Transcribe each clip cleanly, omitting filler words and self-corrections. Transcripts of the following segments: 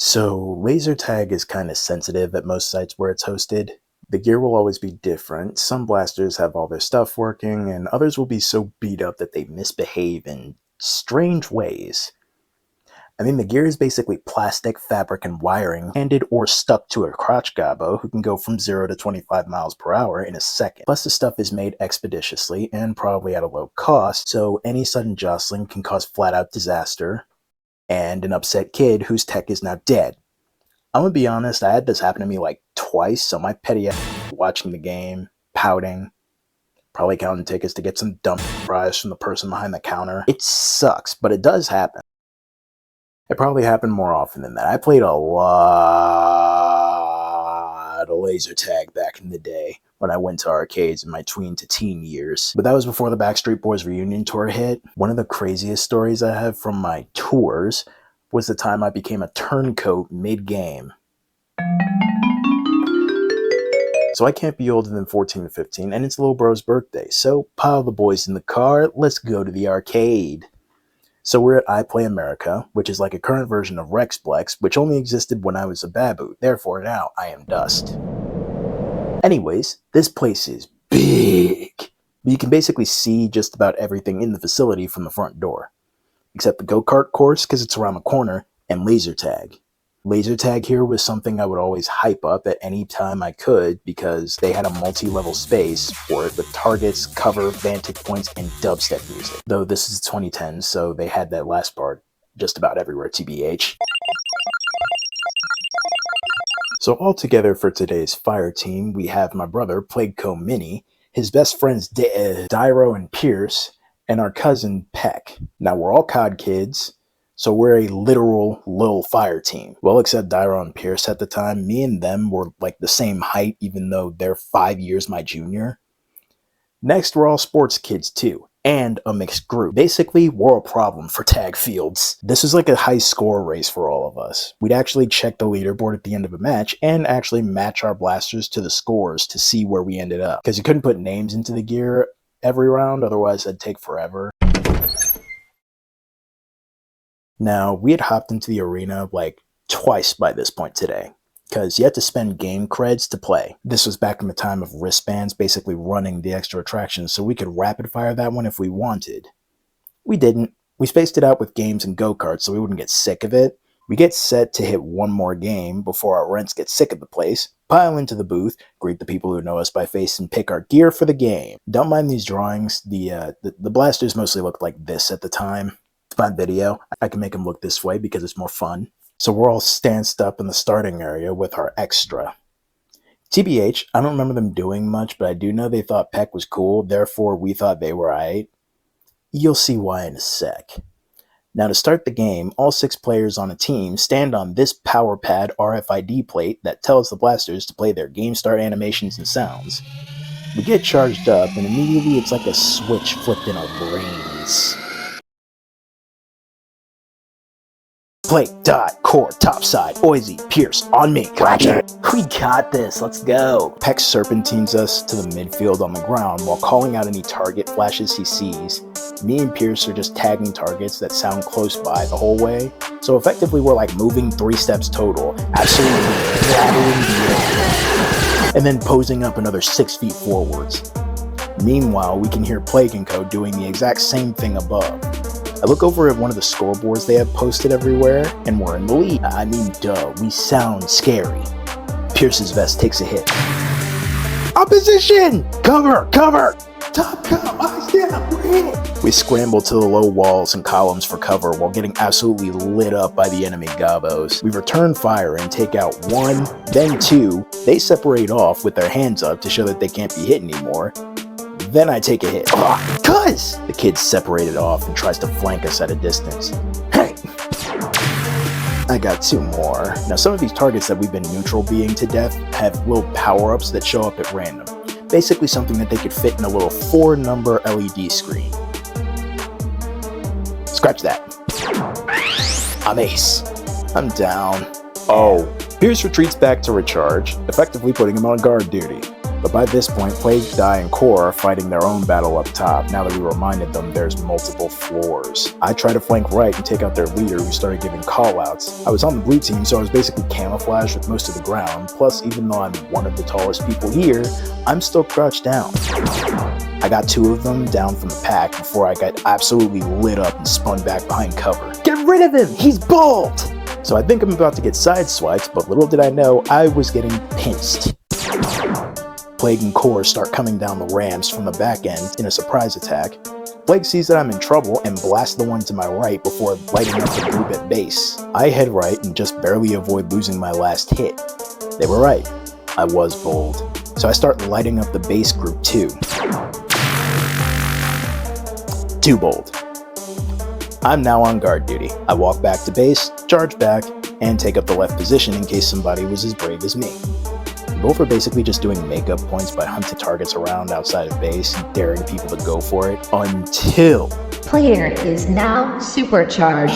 So LaserTag is kind of sensitive at most sites where it's hosted. The gear will always be different. Some blasters have all their stuff working, and others will be so beat up that they misbehave in strange ways. The gear is basically plastic, fabric, and wiring, handed or stuck to a crotch gobbo who can go from 0 to 25 miles per hour in a second. Plus, the stuff is made expeditiously and probably at a low cost, so any sudden jostling can cause flat-out disaster and an upset kid whose tech is now dead. I'm gonna be honest, I had this happen to me like twice, so my petty ass watching the game, pouting, probably counting tickets to get some dumb fries from the person behind the counter. It sucks, but it does happen. It probably happened more often than that. I played a lot of laser tag back in the day when I went to arcades in my tween to teen years. But that was before the Backstreet Boys reunion tour hit. One of the craziest stories I have from my tours was the time I became a turncoat mid-game. So I can't be older than 14 to 15, and it's little bro's birthday. So pile the boys in the car, let's go to the arcade. So we're at I Play America, which is like a current version of Rexplex, which only existed when I was a babu. Therefore now I am dust. Anyways, this place is big. You can basically see just about everything in the facility from the front door. Except the go-kart course, because it's around the corner, and laser tag. Laser tag here was something I would always hype up at any time I could because they had a multi-level space for it with targets, cover, vantage points, and dubstep music. Though this is 2010, so they had that last part just about everywhere, TBH. So all together for today's fire team, we have my brother, Plagueco Mini, his best friends Dyro and Pierce, and our cousin Peck. Now we're all COD kids, so we're a literal little fire team. Well, except Dyro and Pierce at the time, me and them were like the same height even though they're 5 years my junior. Next, we're all sports kids too, and a mixed group. Basically, we're a problem for tag fields. This is like a high score race for all of us. We'd actually check the leaderboard at the end of a match and actually match our blasters to the scores to see where we ended up. Because you couldn't put names into the gear every round, otherwise it'd take forever. Now, we had hopped into the arena like twice by this point today, because you had to spend game creds to play. This was back in the time of wristbands basically running the extra attractions, so we could rapid fire that one if we wanted. We didn't. We spaced it out with games and go-karts so we wouldn't get sick of it. We get set to hit one more game before our rents get sick of the place, pile into the booth, greet the people who know us by face, and pick our gear for the game. Don't mind these drawings. The blasters mostly looked like this at the time. It's my video. I can make them look this way because it's more fun. So we're all stanced up in the starting area with our extra. TBH, I don't remember them doing much, but I do know they thought Peck was cool, therefore we thought they were aight. You'll see why in a sec. Now to start the game, all 6 players on a team stand on this power pad RFID plate that tells the blasters to play their game start animations and sounds. We get charged up and immediately it's like a switch flipped in our brains. Play, dot, core, topside, Oisey, Pierce, on me. Gotcha. We got this, let's go. Peck serpentines us to the midfield on the ground while calling out any target flashes he sees. Me and Pierce are just tagging targets that sound close by the whole way. So effectively we're like moving 3 steps total, absolutely rattling the air, and then posing up another 6 feet forwards. Meanwhile, we can hear Plagueco doing the exact same thing above. I look over at one of the scoreboards they have posted everywhere, and we're in the lead. I mean, duh, we sound scary. Pierce's vest takes a hit. Opposition! Cover! Cover! Top cup! Eyes down! We're in it! We scramble to the low walls and columns for cover while getting absolutely lit up by the enemy gobbos. We return fire and take out 1, then 2. They separate off with their hands up to show that they can't be hit anymore. Then I take a hit. Cuz! The kid separated off and tries to flank us at a distance. Hey! I got 2 more. Now some of these targets that we've been neutral being to death have little power-ups that show up at random. Basically something that they could fit in a little 4-number LED screen. Scratch that. I'm ace. I'm down. Oh. Pierce retreats back to recharge, effectively putting him on guard duty. But by this point, Plague, Die, and Core are fighting their own battle up top, now that we reminded them there's multiple floors. I try to flank right and take out their leader, who started giving callouts. I was on the blue team, so I was basically camouflaged with most of the ground, plus even though I'm one of the tallest people here, I'm still crouched down. I got 2 of them down from the pack before I got absolutely lit up and spun back behind cover. Get rid of him! He's bald! So I think I'm about to get sideswiped, but little did I know I was getting pinched. Plague and Core start coming down the ramps from the back end in a surprise attack. Plague sees that I'm in trouble and blasts the one to my right before lighting up the group at base. I head right and just barely avoid losing my last hit. They were right. I was bold. So I start lighting up the base group too. Too bold. I'm now on guard duty. I walk back to base, charge back, and take up the left position in case somebody was as brave as me. Both are basically just doing makeup points by hunting targets around outside of base and daring people to go for it until... Player is now supercharged.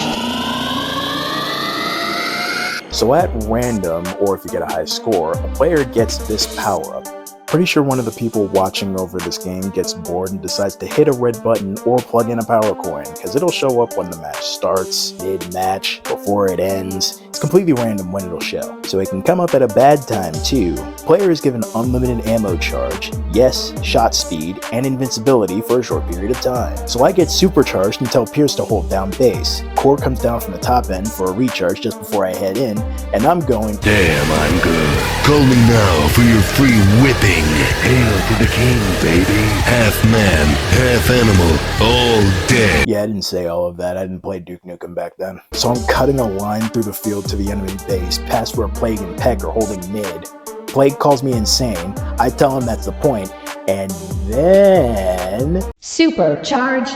So at random, or if you get a high score, a player gets this power-up. Pretty sure one of the people watching over this game gets bored and decides to hit a red button or plug in a power coin, because it'll show up when the match starts, mid-match, before it ends. It's completely random when it'll show, so it can come up at a bad time too. Player is given unlimited ammo charge, yes, shot speed, and invincibility for a short period of time. So I get supercharged and tell Pierce to hold down base. Core comes down from the top end for a recharge just before I head in, and I'm going, damn, I'm good. Call me now for your free whipping. Hail to the king, baby. Half man, half animal, all dead. Yeah, I didn't say all of that. I didn't play Duke Nukem back then. So I'm cutting a line through the field to the enemy base, past where Plague and Peck are holding mid. Plague calls me insane. I tell him that's the point, and then... Supercharged.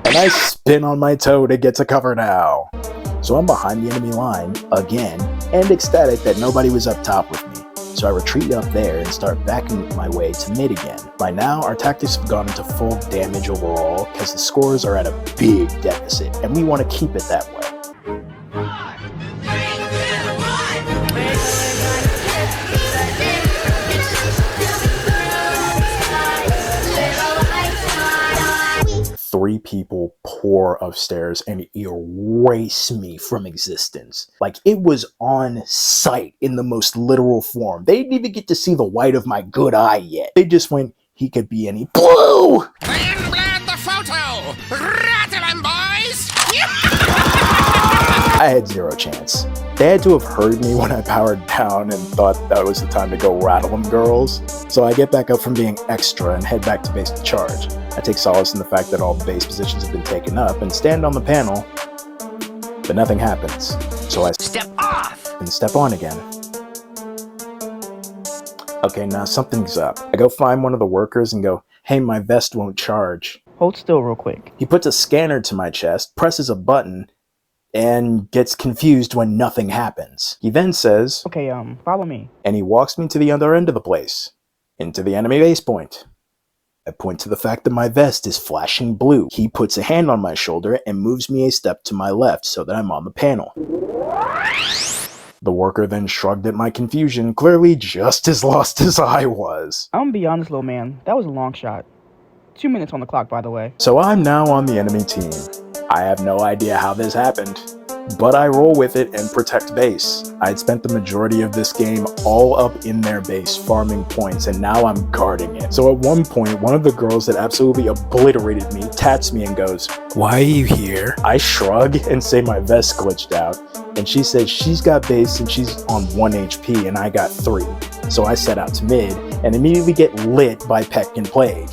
And I spin on my toe to get to cover now. So I'm behind the enemy line, again, and ecstatic that nobody was up top with me. So I retreat up there and start backing my way to mid again. By now, our tactics have gone into full damage overall, because the scores are at a big deficit, and we want to keep it that way. Three people pour upstairs and erase me from existence. Like, it was on sight in the most literal form. They didn't even get to see the white of my good eye yet. They just went, he could be any blue! Then blend the photo! Rattle 'em, boys! I had zero chance. They had to have heard me when I powered down and thought that was the time to go rattle them girls. So I get back up from being extra and head back to base to charge. I take solace in the fact that all the base positions have been taken up and stand on the panel, but nothing happens. So I Step off! and step on again. Okay, now something's up. I go find one of the workers and go, hey, my vest won't charge. Hold still real quick. He puts a scanner to my chest, presses a button, and gets confused when nothing happens. He then says, Okay, follow me. and he walks me to the other end of the place, into the enemy base point. I point to the fact that my vest is flashing blue. He puts a hand on my shoulder and moves me a step to my left so that I'm on the panel. The worker then shrugged at my confusion, clearly just as lost as I was. I'm gonna be honest, little man. That was a long shot. 2 minutes on the clock, by the way. So I'm now on the enemy team. I have no idea how this happened, but I roll with it and protect base. I'd spent the majority of this game all up in their base farming points, and now I'm guarding it. So at one point, one of the girls that absolutely obliterated me taps me and goes, "Why are you here?" I shrug and say my vest glitched out, and she says she's got base and she's on 1 HP and I got 3. So I set out to mid and immediately get lit by Peck and Plague.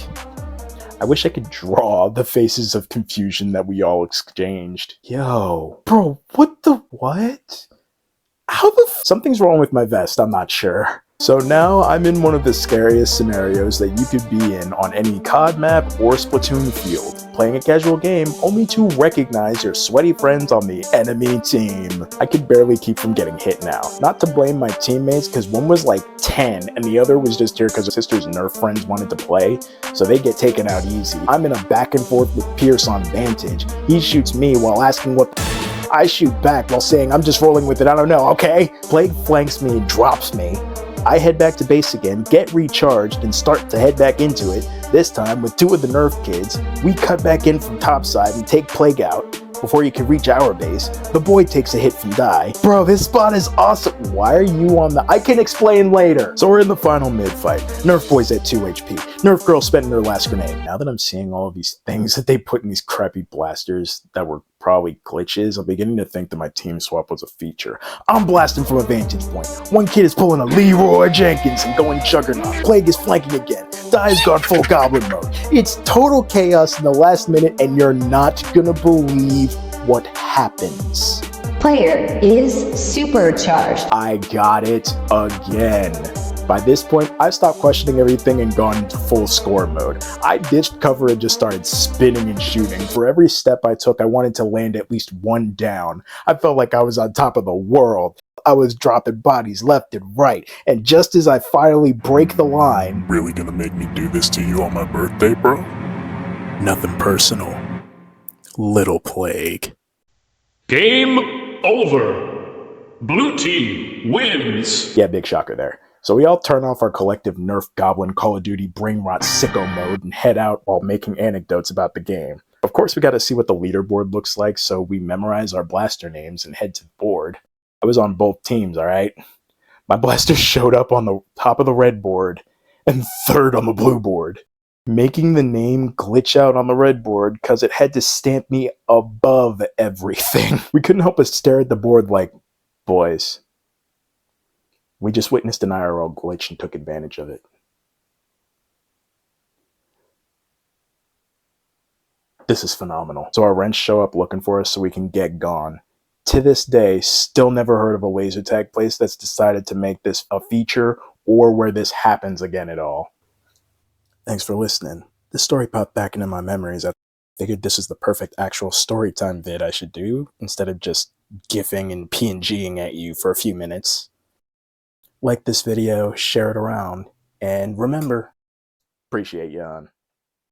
I wish I could draw the faces of confusion that we all exchanged. Yo, bro, what the what? How the something's wrong with my vest, I'm not sure. So now I'm in one of the scariest scenarios that you could be in on any COD map or Splatoon field, playing a casual game only to recognize your sweaty friends on the enemy team. I could barely keep from getting hit now. Not to blame my teammates, because one was like 10 and the other was just here because her sister's Nerf friends wanted to play, so they get taken out easy. I'm in a back and forth with Pierce on Vantage. He shoots me while asking what I shoot back while saying I'm just rolling with it, I don't know, okay? Plague flanks me and drops me. I head back to base again, get recharged, and start to head back into it. This time, with 2 of the Nerf kids, we cut back in from topside and take Plague out. Before you can reach our base, the boy takes a hit from Die. Bro, this spot is awesome. Why are you on the... I can explain later. So we're in the final mid-fight. Nerf boy's at 2 HP. Nerf girl spending her last grenade. Now that I'm seeing all of these things that they put in these crappy blasters that were probably glitches, I'm beginning to think that my team swap was a feature. I'm blasting from a vantage point. One kid is pulling a Leroy Jenkins and going Juggernaut. Plague is flanking again. Die's gone full goblin mode. It's total chaos in the last minute, and you're not gonna believe what happens. Player is supercharged. I got it again. By this point, I stopped questioning everything and gone into full score mode. I ditched cover and just started spinning and shooting. For every step I took, I wanted to land at least 1 down. I felt like I was on top of the world. I was dropping bodies left and right, and just as I finally break the line... Really gonna make me do this to you on my birthday, bro? Nothing personal. Little Plague. Game over. Blue team wins. Yeah, big shocker there. So we all turn off our collective Nerf Goblin Call of Duty brain rot sicko mode and head out while making anecdotes about the game. Of course, we gotta see what the leaderboard looks like, so we memorize our blaster names and head to the board. I was on both teams, alright? My blaster showed up on the top of the red board and 3rd on the blue board, making the name glitch out on the red board because it had to stamp me above everything. We couldn't help but stare at the board like, boys, we just witnessed an IRL glitch and took advantage of it. This is phenomenal. So our wrench show up looking for us so we can get gone. To this day, still never heard of a LaserTag place that's decided to make this a feature or where this happens again at all. Thanks for listening. This story popped back into my memories. I figured this is the perfect actual storytime vid I should do instead of just gifing and PNGing at you for a few minutes. Like this video, share it around, and remember, appreciate you on.